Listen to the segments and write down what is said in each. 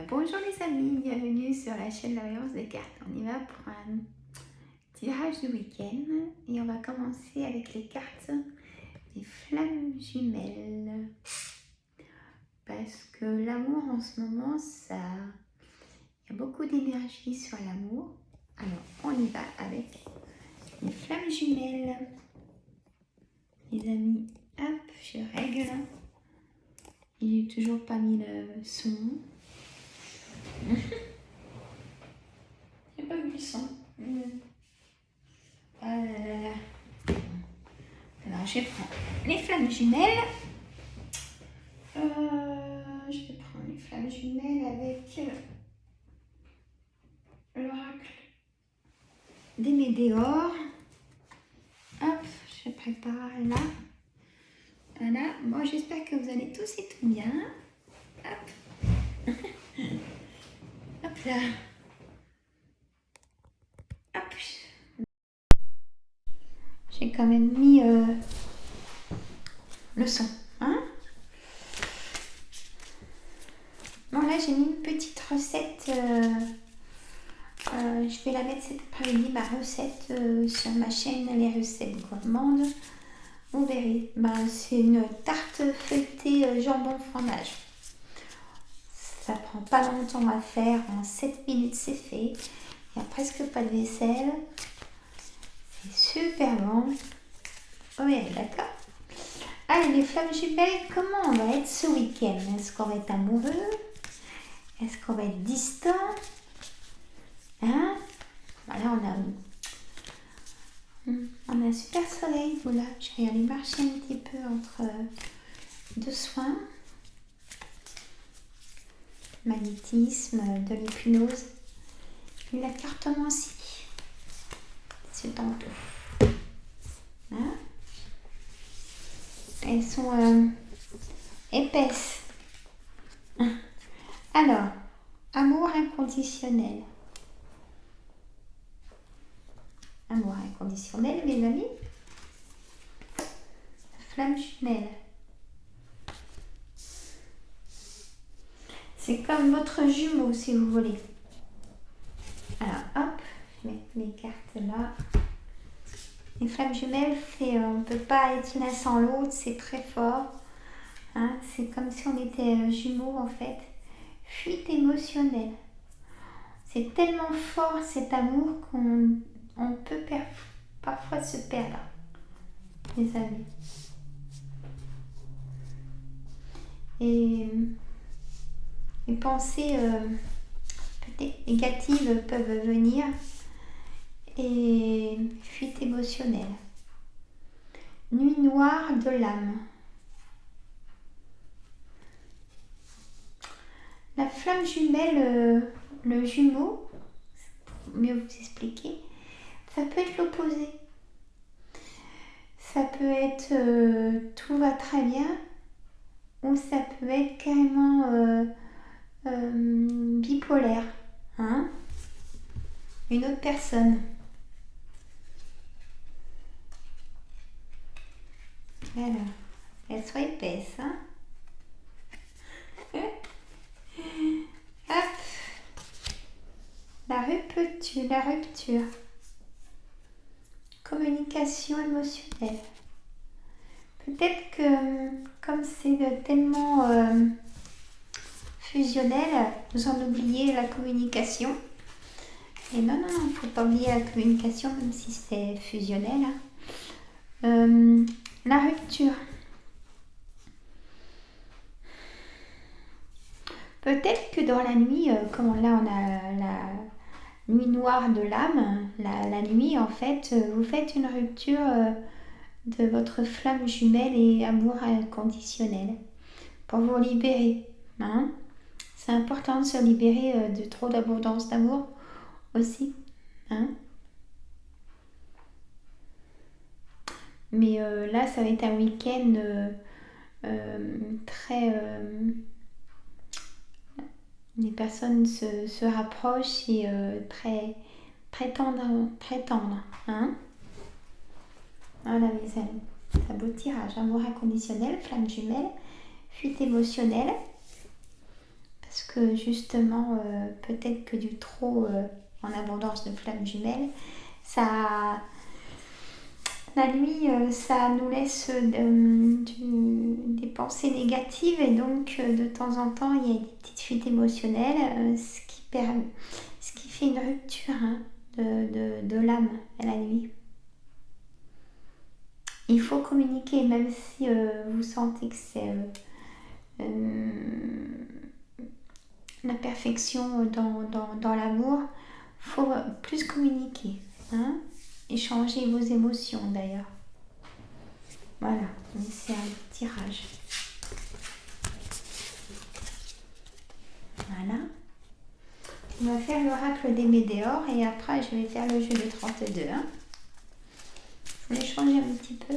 Bonjour les amis, bienvenue sur la chaîne La Voyance des cartes. On y va pour un tirage du week-end et on va commencer avec les cartes des flammes jumelles. Parce que l'amour en ce moment, il y a beaucoup d'énergie sur l'amour. Alors on y va avec les flammes jumelles. Les amis, hop, je règle. Il n'est toujours pas mis le son. J'ai pas vu le son. Ah là là là. Alors je vais prendre les flammes jumelles. Je vais prendre les flammes jumelles avec l'oracle des météores. Hop, je prépare là. Voilà, moi j'espère que vous allez tous et tout bien. Hop. Hop là. Hop. J'ai quand même mis le son. Hein? Bon là j'ai mis une petite recette. Je vais la mettre cet après-midi, ma recette sur ma chaîne Les Recettes Gourmandes. Vous verrez, c'est une tarte feuilletée jambon fromage. Ça prend pas longtemps à faire, en 7 minutes c'est fait. Il n'y a presque pas de vaisselle. C'est super bon. Vous verrez, d'accord? Allez, les flammes jumelles, comment on va être ce week-end? Est-ce qu'on va être amoureux? Est-ce qu'on va être distant? Hein? Là, on a un super soleil, voilà. Je vais aller marcher un petit peu entre deux soins. Magnétisme, de l'hypnose. Et la cartomancie. C'est tantôt. Hein? Elles sont épaisses. Alors, amour inconditionnel. Amour inconditionnel, mes amis. Flamme jumelle. C'est comme votre jumeau, si vous voulez. Alors, hop, je mets mes cartes là. Les flammes jumelles, on ne peut pas être l'un sans l'autre, c'est très fort. Hein, c'est comme si on était jumeaux, en fait. Fuite émotionnelle. C'est tellement fort cet amour qu'on peut parfois se perdre, les amis. Et les pensées peut-être négatives peuvent venir. Et fuite émotionnelle. Nuit noire de l'âme. La flamme jumelle, le jumeau, mieux vous expliquer, ça peut être l'opposé. Ça peut être tout va très bien, ou ça peut être carrément bipolaire. Hein? Une autre personne. Alors, elles soient épaisses. Hein? Hop. La rupture. Communication émotionnelle. Peut-être que comme c'est tellement fusionnel, vous en oubliez la communication. Et non, il ne faut pas oublier la communication, même si c'est fusionnel. Hein. La rupture. Peut-être que dans la nuit, comme là on a la nuit noire de l'âme, la nuit en fait, vous faites une rupture de votre flamme jumelle et amour inconditionnel pour vous libérer. Hein? C'est important de se libérer de trop d'abondance d'amour aussi. Hein? Mais là, ça va être un week-end très... les personnes se rapprochent et très tendre. Très tendre. Hein? Voilà mes amis. C'est un beau tirage. Amour inconditionnel, flamme jumelle, fuite émotionnelle. Parce que justement, peut-être que du trop en abondance de flammes jumelles, ça, la nuit, ça nous laisse des pensées négatives et donc de temps en temps, il y a des petites fuites émotionnelles, ce qui fait une rupture de l'âme à la nuit. Il faut communiquer, même si vous sentez que c'est la perfection dans l'amour, il faut plus communiquer, hein, échanger vos émotions d'ailleurs. Voilà, c'est un tirage. Voilà. On va faire l'oracle des météores et après je vais faire le jeu de 32. Hein. Je vais changer un petit peu.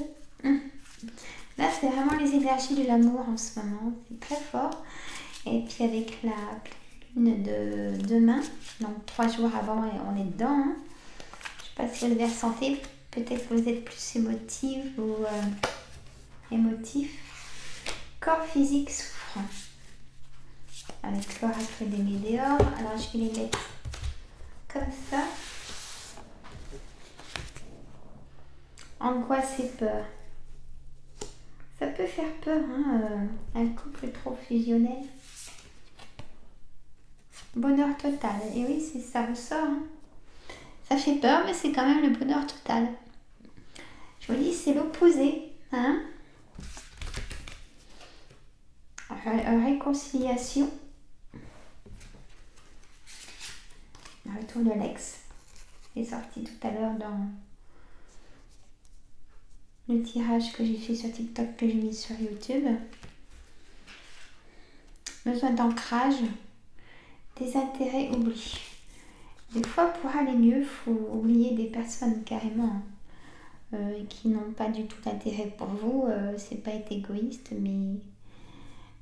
Là, c'est vraiment les énergies de l'amour en ce moment. C'est très fort. Et puis avec la lune de demain, donc 3 jours avant, et on est dedans. Hein. Je ne sais pas si vous avez ressenti. Peut-être que vous êtes plus émotif ou émotif. Corps physique souffrant. Avec l'oracle des météores. Alors, je vais les mettre comme ça. Angoisse et peur. Ça peut faire peur, hein, un couple trop fusionnel. Bonheur total. Et oui, c'est ça ressort. Hein. Ça fait peur, mais c'est quand même le bonheur total. Je vous dis, c'est l'opposé. Hein. Réconciliation. Retour de l'ex. C'est sorti tout à l'heure dans le tirage que j'ai fait sur TikTok, que j'ai mis sur YouTube. Besoin d'ancrage. Des intérêts oubliés. Des fois, pour aller mieux, il faut oublier des personnes carrément qui n'ont pas du tout d'intérêt pour vous. C'est pas être égoïste, mais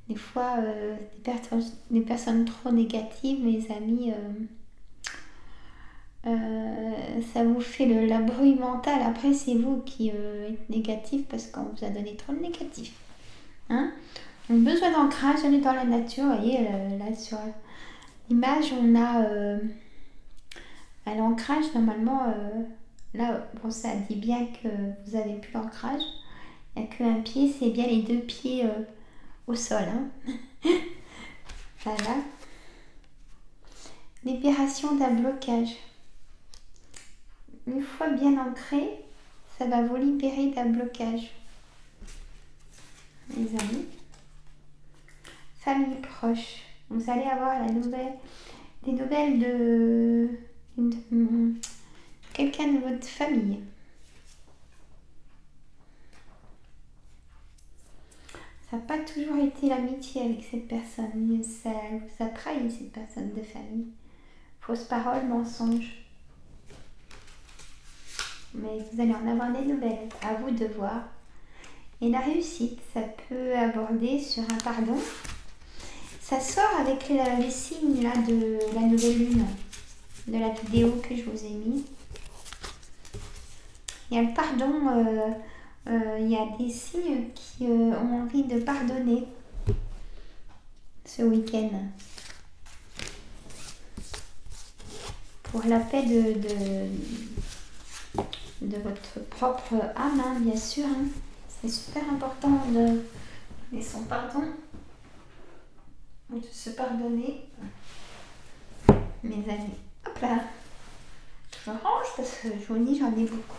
des fois, des personnes trop négatives, mes amis, ça vous fait la bruit mentale. Après, c'est vous qui êtes négatif parce qu'on vous a donné trop de négatif. Hein. Donc, besoin d'ancrage, on est dans la nature. Vous voyez, là, sur l'image, on a à l'ancrage, normalement, là, bon, ça dit bien que vous n'avez plus l'ancrage. Il n'y a qu'un pied, c'est bien les 2 pieds au sol. Hein. Voilà. Libération d'un blocage. Une fois bien ancré, ça va vous libérer d'un blocage. Les amis. Famille proche. Vous allez avoir des nouvelles de quelqu'un de votre famille. Ça n'a pas toujours été l'amitié avec cette personne. Ça vous a trahi, cette personne de famille. Fausse parole, mensonge. Mais vous allez en avoir des nouvelles. À vous de voir. Et la réussite, ça peut aborder sur un pardon. Ça sort avec les signes là, de la nouvelle lune, de la vidéo que je vous ai mis. Il y a le pardon, il y a des signes qui ont envie de pardonner ce week-end. Pour la paix de votre propre âme, hein, bien sûr. Hein. C'est super important de donner son pardon, de se pardonner. Mes amis, hop là, je range parce que je vous dis, j'en ai beaucoup.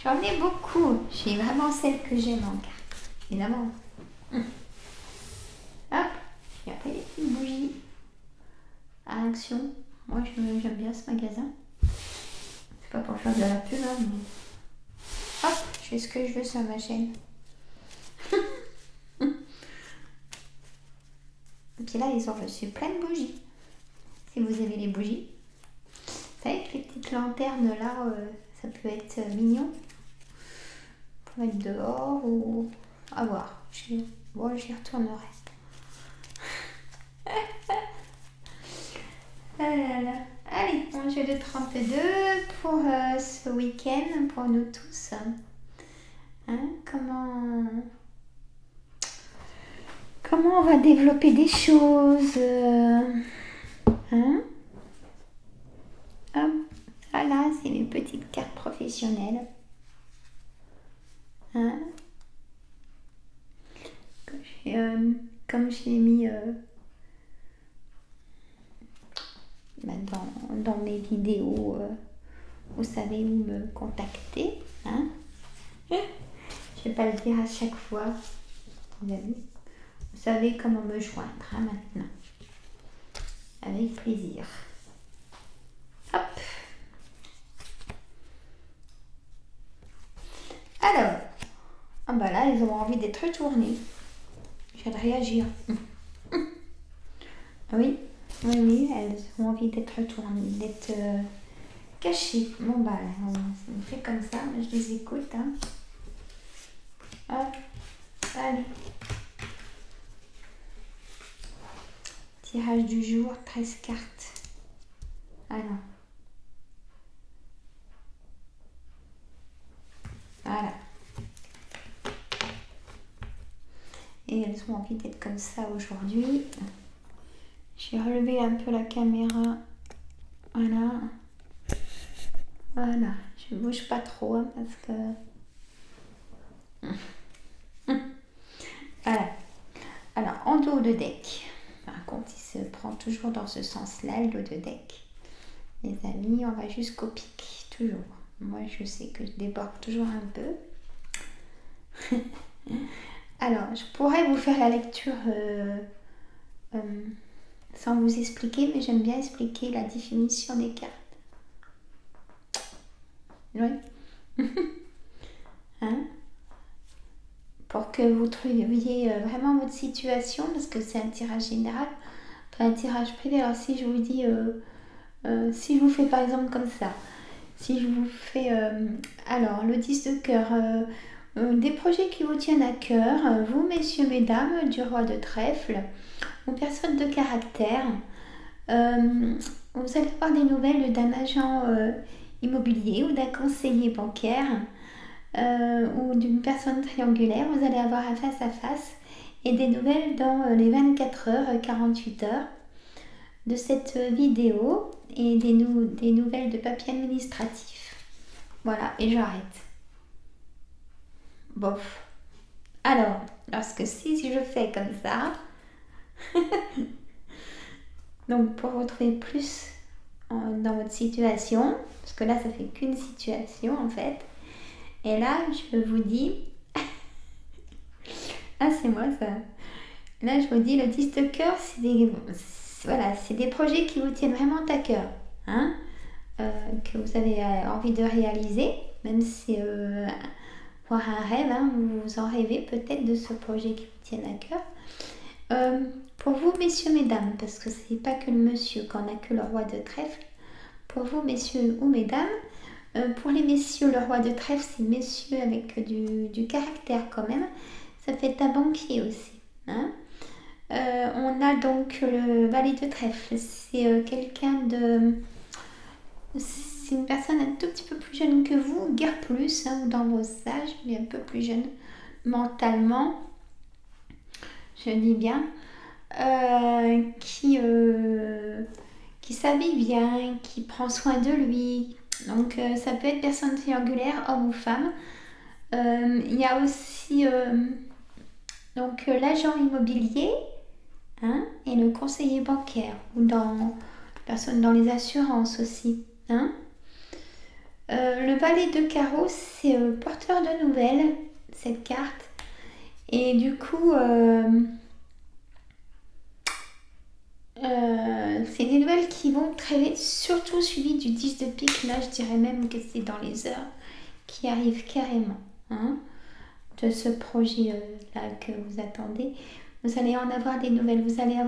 J'en ai beaucoup. J'ai vraiment celle que j'aime en carte, évidemment. Hop, et après les petites bougies à action. Moi, j'aime bien ce magasin. C'est pas pour faire de la pub, hein, mais... Hop, je fais ce que je veux sur ma chaîne. Et puis là, ils ont reçu plein de bougies. Si vous avez les bougies. Vous savez que les petites lanternes là, ça peut être mignon. Pour mettre dehors ou à voir. Bon, j'y retournerai. Ah là là. Allez, un jeu de 32 pour ce week-end, pour nous tous. Hein, comment comment on va développer des choses. Hein? Hop, voilà, c'est mes petites cartes professionnelles. Hein? Comme je l'ai mis dans mes vidéos, vous savez où me contacter. Hein? Je ne vais pas le dire à chaque fois. Vous savez comment me joindre maintenant. Avec plaisir. Hop. Alors, ah bah là, ils ont envie d'être retournés. Je viens de réagir. Oui, oui, elles ont envie d'être retournées, d'être cachées. Bon bah, on fait comme ça, je les écoute. Hein. Hop, allez. Tirage du jour, 13 cartes. Alors. Voilà. Et elles ont envie d'être comme ça aujourd'hui. J'ai relevé un peu la caméra. Voilà. Voilà. Je ne bouge pas trop hein, parce que... Voilà. Alors, en dos de deck. Par contre, il se prend toujours dans ce sens-là, le dos de deck. Les amis, on va jusqu'au pic. Toujours. Moi, je sais que je déborde toujours un peu. Alors, je pourrais vous faire la lecture sans vous expliquer, mais j'aime bien expliquer la définition des cartes. Oui. Hein? Pour que vous trouviez vraiment votre situation, parce que c'est un tirage général, pas un tirage privé. Alors si je vous dis, si je vous fais par exemple comme ça, si je vous fais, alors le 10 de cœur, des projets qui vous tiennent à cœur, vous messieurs, mesdames, du roi de trèfle, ou personnes de caractère, vous allez avoir des nouvelles d'un agent immobilier ou d'un conseiller bancaire ou d'une personne triangulaire. Vous allez avoir un face à face et des nouvelles dans les 24 heures, 48 heures de cette vidéo et des nouvelles de papier administratif. Voilà, et j'arrête. Bof. Alors, lorsque si je fais comme ça, donc pour vous trouver plus dans votre situation, parce que là ça fait qu'une situation en fait, et là je vous dis, ah c'est moi ça, là je vous dis le 10 de cœur, c'est des projets qui vous tiennent vraiment à cœur, hein, que vous avez envie de réaliser, même si voir un rêve, hein, vous en rêvez peut-être de ce projet qui vous tient à cœur. Pour vous, messieurs, mesdames, parce que c'est pas que le monsieur, qu'on n'a que le roi de trèfle. Pour vous, messieurs ou mesdames, pour les messieurs, le roi de trèfle, c'est messieurs avec du caractère quand même. Ça peut être un banquier aussi. Hein. On a donc le valet de trèfle. C'est quelqu'un de... C'est une personne un tout petit peu plus jeune que vous, guère plus, hein, dans vos âges, mais un peu plus jeune mentalement. Je dis bien. Qui s'habille bien, qui prend soin de lui. Donc ça peut être personne triangulaire, homme ou femme. Il y a aussi donc l'agent immobilier hein, et le conseiller bancaire ou personne dans les assurances aussi. Hein. Le valet de carreau, c'est porteur de nouvelles, cette carte. Et du coup, c'est des nouvelles qui vont très vite, surtout suivies du 10 de pique. Là, je dirais même que c'est dans les heures qui arrivent carrément hein, de ce projet-là que vous attendez. Vous allez en avoir des nouvelles. Vous allez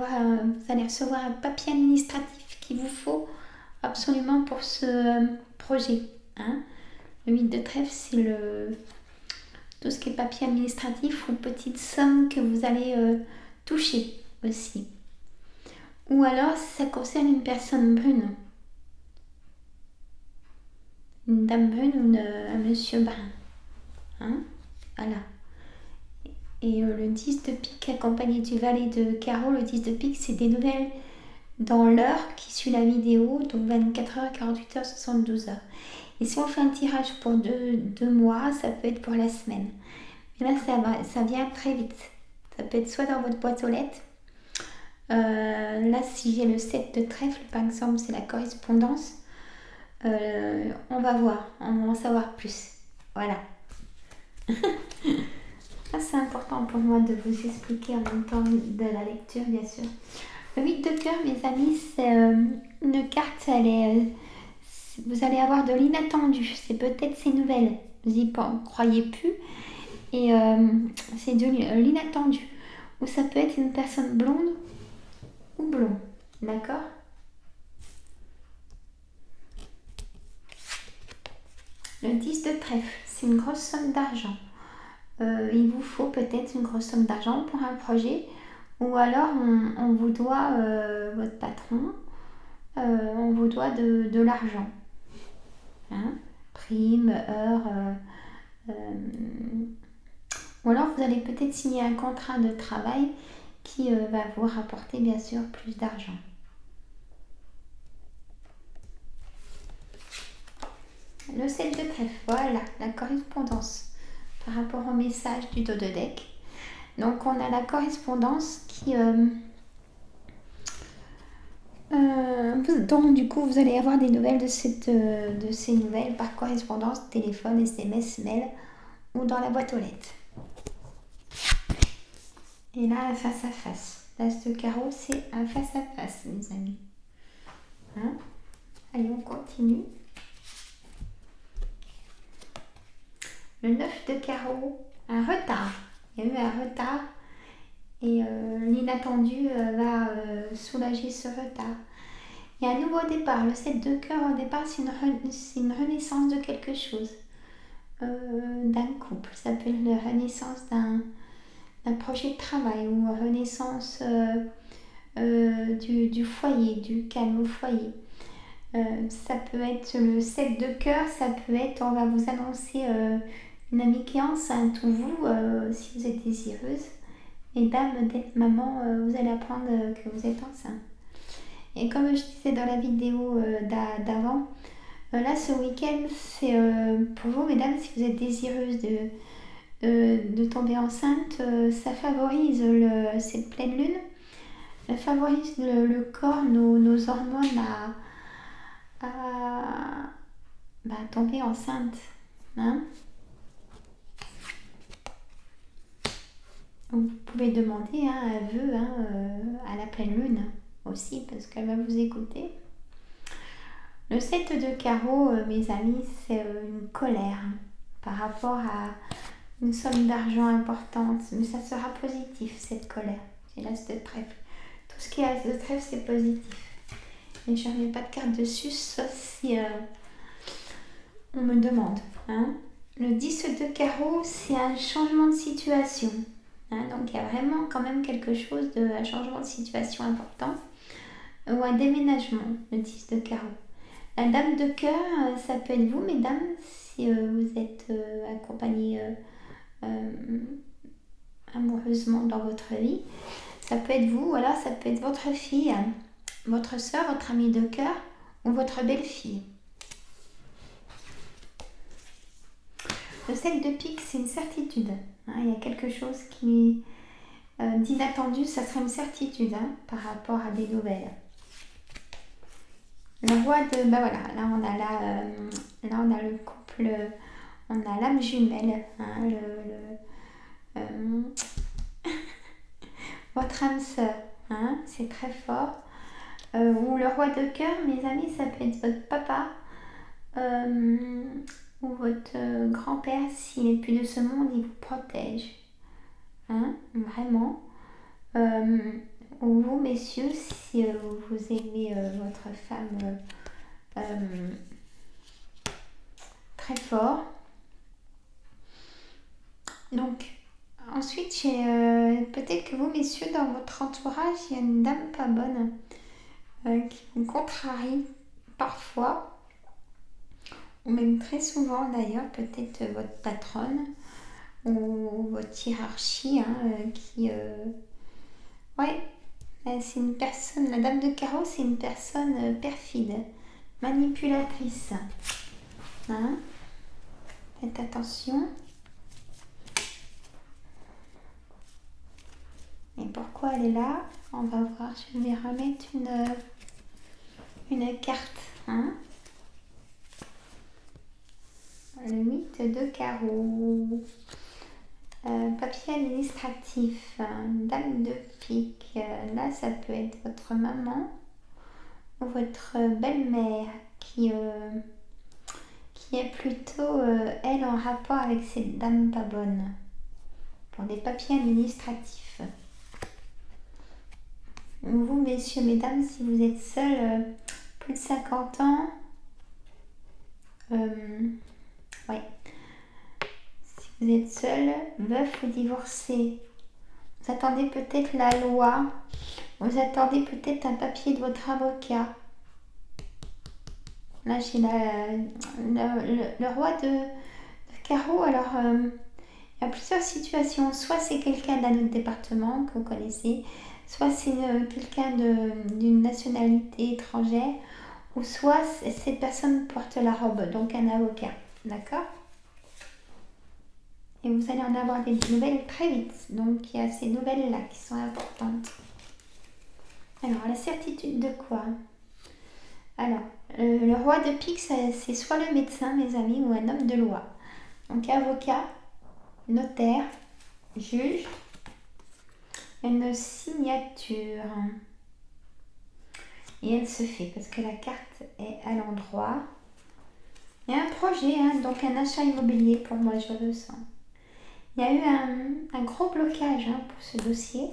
recevoir un papier administratif qu'il vous faut absolument pour ce projet. Hein. Le 8 de trèfle, c'est tout ce qui est papier administratif ou petites sommes que vous allez toucher aussi. Ou alors, ça concerne une personne brune. Une dame brune ou un monsieur brun. Hein voilà. Et le 10 de pique accompagné du valet de carreau, le 10 de pique, c'est des nouvelles dans l'heure qui suit la vidéo, donc 24 heures, 48 heures, 72 heures. Et si on fait un tirage pour 2 mois, ça peut être pour la semaine. Mais là, ça vient très vite. Ça peut être soit dans votre boîte aux lettres. Là, si j'ai le 7 de trèfle, par exemple, c'est la correspondance. On va voir, on va en savoir plus. Voilà. C'est important pour moi de vous expliquer en même temps de la lecture, bien sûr. Le 8 de cœur, mes amis, c'est une carte, vous allez avoir de l'inattendu. C'est peut-être ces nouvelles. Vous n'y croyez plus. Et c'est de l'inattendu. Ou ça peut être une personne blonde ou blond. D'accord? Le 10 de trèfle, c'est une grosse somme d'argent. Il vous faut peut-être une grosse somme d'argent pour un projet. Ou alors on vous doit, votre patron, on vous doit de l'argent. Hein? Prime, heure. Ou alors vous allez peut-être signer un contrat de travail qui va vous rapporter bien sûr plus d'argent. Le 7 de trèfle, voilà, la correspondance par rapport au message du dos de deck. Donc on a la correspondance qui... donc du coup vous allez avoir des nouvelles de ces nouvelles par correspondance, téléphone, SMS, mail ou dans la boîte aux lettres. Et là, face à face. L'as de carreau, c'est un face à face, mes amis. Hein? Allez, on continue. Le 9 de carreau, un retard. Il y a eu un retard et l'inattendu va soulager ce retard. Il y a un nouveau départ. Le 7 de cœur, au départ, c'est une renaissance de quelque chose. D'un couple. Ça peut être la renaissance d'un projet de travail ou une renaissance du foyer, du calme au foyer. Ça peut être le 7 de cœur, ça peut être, on va vous annoncer une amie qui est enceinte ou vous, si vous êtes désireuse. Mesdames, d'être maman, vous allez apprendre que vous êtes enceinte. Et comme je disais dans la vidéo d'avant, là ce week-end, c'est pour vous, mesdames, si vous êtes désireuse de tomber enceinte, ça favorise cette pleine lune, ça favorise le corps, nos hormones à tomber enceinte. Hein? Vous pouvez demander un vœu à la pleine lune aussi, parce qu'elle va vous écouter. Le 7 de carreau, mes amis, c'est une colère par rapport à une somme d'argent importante, mais ça sera positif, cette colère. C'est l'as de trèfle. Tout ce qui est as de trèfle, c'est positif. Et je n'en ai pas de carte dessus, sauf si on me demande. Hein. Le 10 de carreau, c'est un changement de situation. Hein, donc il y a vraiment quand même quelque chose un changement de situation important. Ou un déménagement, le 10 de carreau. La dame de cœur, ça peut être vous, mesdames, si vous êtes accompagnées amoureusement dans votre vie. Ça peut être vous, voilà, ça peut être votre fille, votre soeur, votre amie de cœur ou votre belle-fille. Le 7 de pique, c'est une certitude. Hein, il y a quelque chose qui d'inattendu, ça serait une certitude par rapport à des nouvelles. Le roi de... voilà, là on a le couple, on a l'âme jumelle, hein, votre âme sœur, hein, c'est très fort. Ou le roi de cœur, mes amis, ça peut être votre papa ou votre grand-père, s'il n'est plus de ce monde, il vous protège. Hein, vraiment. Ou vous, messieurs, si vous aimez votre femme très fort. Donc, ensuite, peut-être que vous, messieurs, dans votre entourage, il y a une dame pas bonne qui vous contrarie parfois, ou même très souvent d'ailleurs, peut-être votre patronne, ou votre hiérarchie qui... Ouais, c'est une personne, la dame de carreau, c'est une personne perfide, manipulatrice. Hein? Faites attention. Et pourquoi elle est là? On va voir, je vais remettre une carte. Hein? Le 8 de carreau. Papier administratif, dame de pique. Là, ça peut être votre maman ou votre belle-mère qui est plutôt, elle, en rapport avec cette dame pas bonne. Pour des papiers administratifs. Vous, messieurs, mesdames, si vous êtes seuls, plus de 50 ans, ouais. Si vous êtes seul, veuf ou divorcé, vous attendez peut-être la loi, vous attendez peut-être un papier de votre avocat. Là, j'ai le roi de carreau. Alors, il y a plusieurs situations. Soit c'est quelqu'un d'un autre département que vous connaissez, soit c'est quelqu'un d'une nationalité étrangère, ou soit cette personne porte la robe, donc un avocat. D'accord? Et vous allez en avoir des nouvelles très vite. Donc, il y a ces nouvelles-là qui sont importantes. Alors, la certitude de quoi? Alors, le roi de pique, c'est soit le médecin, mes amis, ou un homme de loi. Donc, avocat, notaire, juge, une signature. Et elle se fait parce que la carte est à l'endroit. Il y a un projet, donc un achat immobilier pour moi, je le sens. Il y a eu un gros blocage pour ce dossier.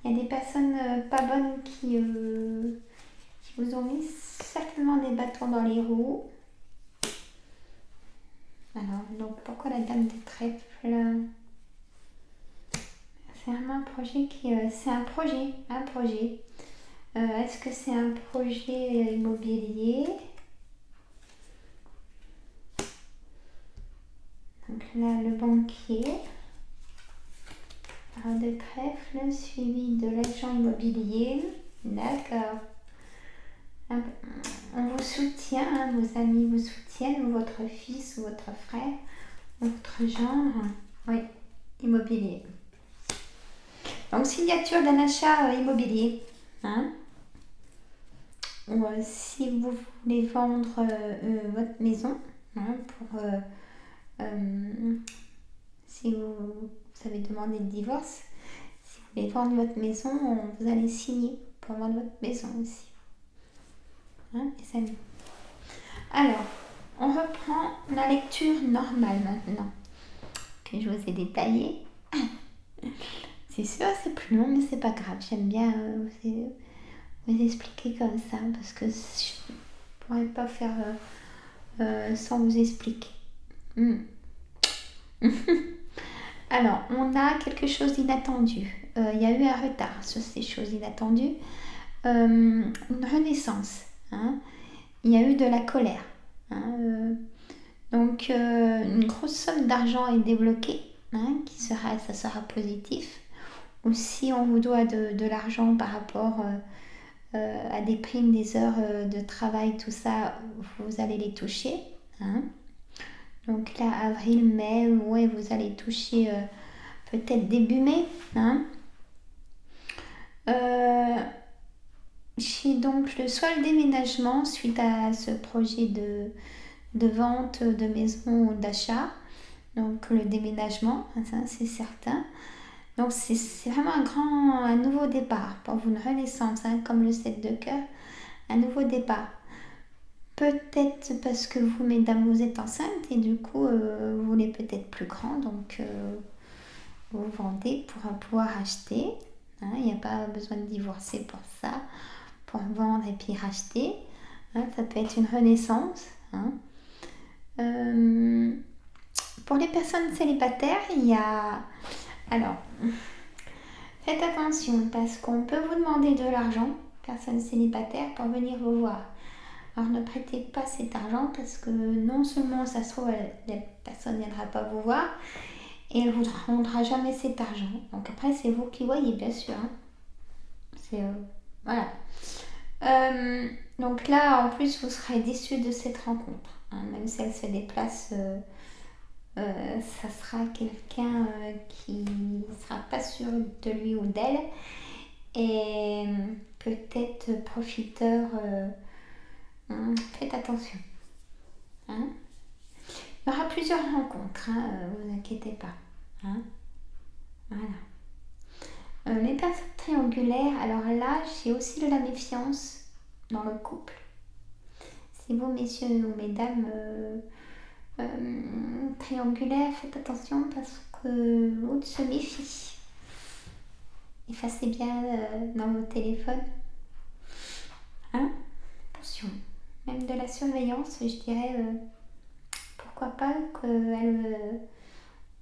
Il y a des personnes pas bonnes qui vous ont mis certainement des bâtons dans les roues. Alors, donc pourquoi la dame de trèfle? C'est vraiment un projet qui... c'est un projet. Est-ce que c'est un projet immobilier? Donc là, le banquier. Alors, de trèfle suivi de l'agent immobilier. D'accord. On vous soutient, vos amis vous soutiennent, ou votre fils, ou votre frère, ou votre gendre. Oui, immobilier. Donc, signature d'un achat immobilier. Ou si vous voulez vendre votre maison, pour si vous avez demandé le divorce, si vous voulez vendre votre maison, vous allez signer pour vendre votre maison aussi. Les amis. Alors, on reprend la lecture normale maintenant, que je vous ai détaillée. C'est sûr, c'est plus long, mais c'est pas grave. J'aime bien vous expliquer comme ça, parce que je ne pourrais pas faire sans vous expliquer. Alors, on a quelque chose d'inattendu. Il y a eu un retard sur ces choses inattendues. Une renaissance. Il y a eu de la colère. Donc, une grosse somme d'argent est débloquée. Ça sera positif. Ou si on vous doit de l'argent par rapport à des primes, des heures de travail, tout ça, vous allez les toucher. Donc là, avril, mai, ouais, vous allez toucher peut-être début mai. J'ai donc soit le déménagement suite à ce projet de vente de maison ou d'achat. Donc le déménagement, ça c'est certain. Donc c'est vraiment un nouveau départ pour vous, une renaissance, comme le 7 de cœur, un nouveau départ. Peut-être parce que vous, mesdames, vous êtes enceinte et du coup, vous voulez peut-être plus grand, donc vous vendez pour pouvoir acheter. Il n'y a pas besoin de divorcer pour ça, pour vendre et puis racheter. Ça peut être une renaissance. Pour les personnes célibataires, il y a... Alors, faites attention parce qu'on peut vous demander de l'argent, personne célibataire, pour venir vous voir. Alors ne prêtez pas cet argent parce que non seulement ça se trouve, la personne ne viendra pas vous voir et elle ne vous rendra jamais cet argent. Donc après, c'est vous qui voyez, bien sûr. Hein. C'est, voilà. Donc là, en plus, vous serez déçus de cette rencontre. Hein, même si elle se déplace, ça sera quelqu'un qui ne sera pas sûr de lui ou d'elle. Et peut-être profiteur. Faites attention. Hein. Il y aura plusieurs rencontres, hein, vous inquiétez pas. Hein. Voilà. Les personnes triangulaires, alors là, j'ai aussi de la méfiance dans le couple. Si vous, messieurs ou mesdames triangulaires, faites attention parce que l'autre se méfie. Effacez bien dans vos téléphones. Hein. Attention. Même de la surveillance, je dirais, pourquoi pas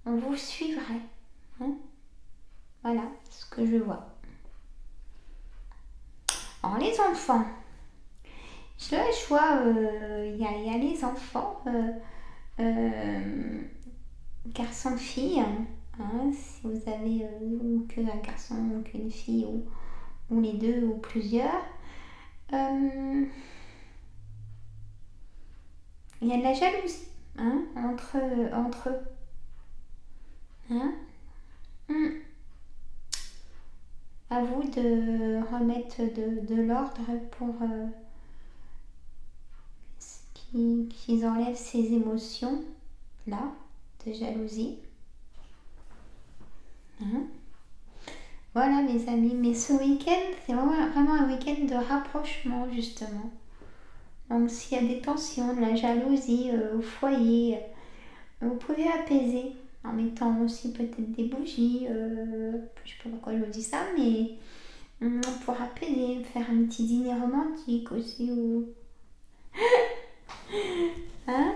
on vous suivrait. Hein. Voilà ce que je vois. Alors les enfants, je vois, il y a les enfants, garçons-filles, hein, si vous avez qu'un garçon ou qu'une fille ou les deux ou plusieurs. Il y a de la jalousie, hein, entre eux. Hein. À vous de remettre de l'ordre pour qu'ils enlèvent ces émotions là de jalousie. Hein. Voilà mes amis, mais ce week-end c'est vraiment un week-end de rapprochement justement. Donc s'il y a des tensions, de la jalousie au foyer, vous pouvez apaiser en mettant aussi peut-être des bougies, je sais pas pourquoi je vous dis ça, mais pour apaiser, faire un petit dîner romantique aussi ou... Hein.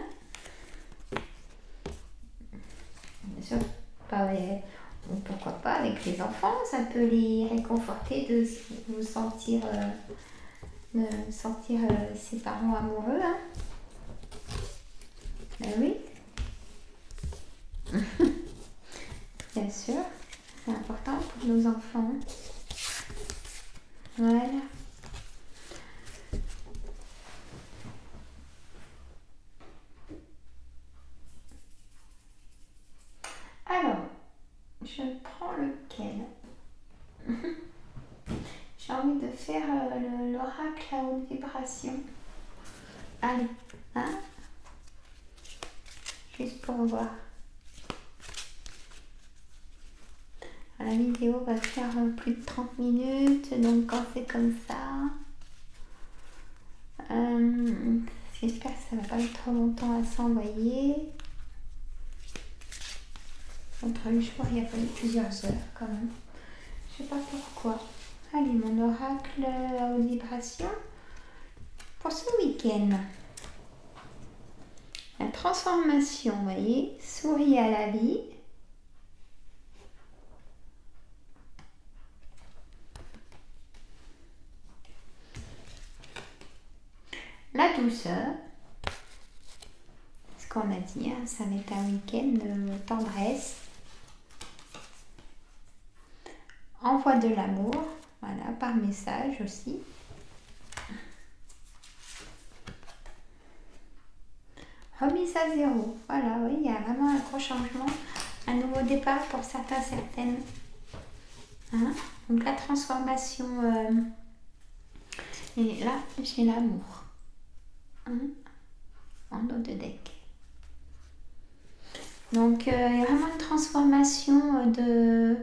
Bien sûr, pourquoi pas avec les enfants, ça peut les réconforter de vous sentir, ses parents amoureux. Hein. Ben oui. Bien sûr, c'est important pour nos enfants. Voilà. Alors, je prends lequel? J'ai envie de faire l'oracle à haute vibration. Allez, hein? Juste pour voir. La vidéo va faire plus de 30 minutes, donc quand c'est comme ça, j'espère que ça va pas mettre trop longtemps à s'envoyer. Entre le jour, il y a pas eu plusieurs heures quand même. Je sais pas pourquoi. Allez, mon oracle à haute vibration pour ce week-end. La transformation, vous voyez, souris à la vie. La douceur, ce qu'on a dit, hein, ça va être un week-end de tendresse. Envoie de l'amour, voilà, par message aussi. Remise à zéro, voilà, oui, il y a vraiment un gros changement, un nouveau départ pour certains, certaines. Hein. Donc la transformation, et là, j'ai l'amour. Hein. En eau de deck. Donc il y a vraiment une transformation de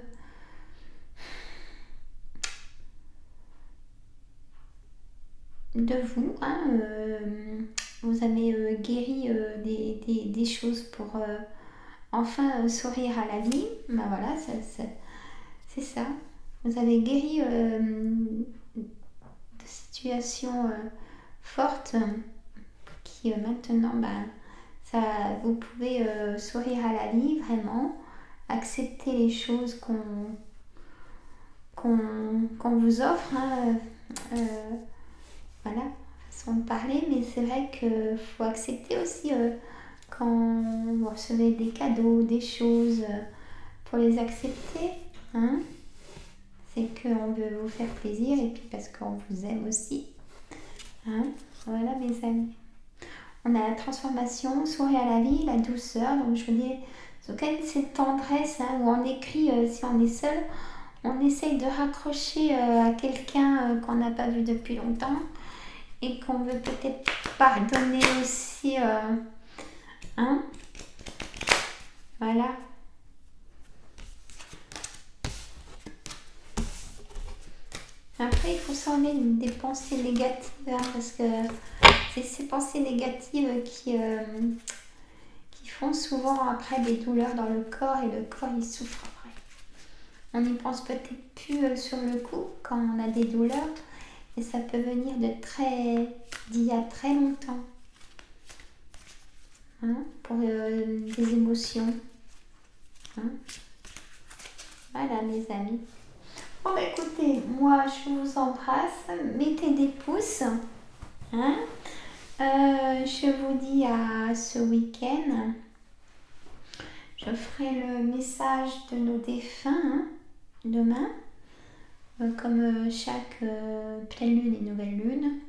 vous. Hein, vous avez guéri des choses pour enfin sourire à la vie. Ben voilà, c'est ça. Vous avez guéri de situations fortes qui maintenant, ça, vous pouvez sourire à la vie, vraiment, accepter les choses qu'on vous offre. Hein, voilà, façon de parler, mais c'est vrai qu'il faut accepter aussi quand vous recevez des cadeaux, des choses, pour les accepter. Hein. C'est qu'on veut vous faire plaisir et puis parce qu'on vous aime aussi. Hein. Voilà mes amis. On a la transformation, sourire à la vie, la douceur. Donc je veux dire, c'est quand même cette tendresse hein, où on écrit si on est seul, on essaye de raccrocher à quelqu'un qu'on n'a pas vu depuis longtemps et qu'on veut peut-être pardonner aussi. Hein. Voilà. Après, il faut s'enlever des pensées négatives hein, parce que c'est ces pensées négatives qui font souvent après des douleurs dans le corps et le corps il souffre après. On n'y pense peut-être plus sur le coup quand on a des douleurs et ça peut venir d'il y a très longtemps hein, pour des émotions. Hein. Voilà mes amis. Bon bah écoutez, moi je vous embrasse, mettez des pouces. Hein. Je vous dis à ce week-end. Je ferai le message de nos défunts hein, demain, comme chaque pleine lune et nouvelle lune.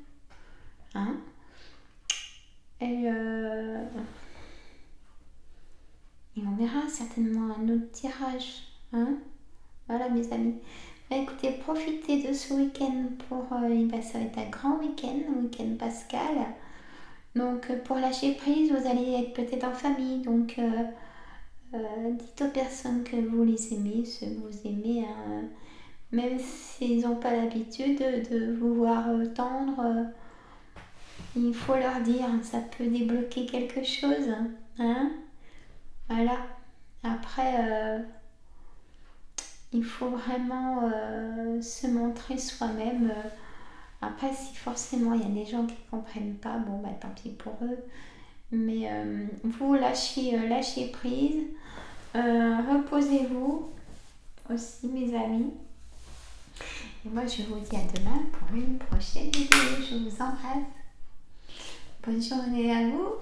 Hein. Et on verra certainement un autre tirage. Hein. Voilà mes amis. Bah, écoutez, profitez de ce week-end pour... ça va être un grand week-end, un week-end pascal. Donc pour lâcher prise, vous allez être peut-être en famille. Donc dites aux personnes que vous les aimez, ceux que vous aimez. Hein, même s'ils n'ont pas l'habitude de vous voir tendre, il faut leur dire, ça peut débloquer quelque chose. Hein. Voilà. Après... il faut vraiment se montrer soi-même. Après, si forcément il y a des gens qui ne comprennent pas, bon bah tant pis pour eux. Mais vous lâchez prise. Reposez-vous aussi mes amis. Et moi je vous dis à demain pour une prochaine vidéo. Je vous embrasse. Bonne journée à vous.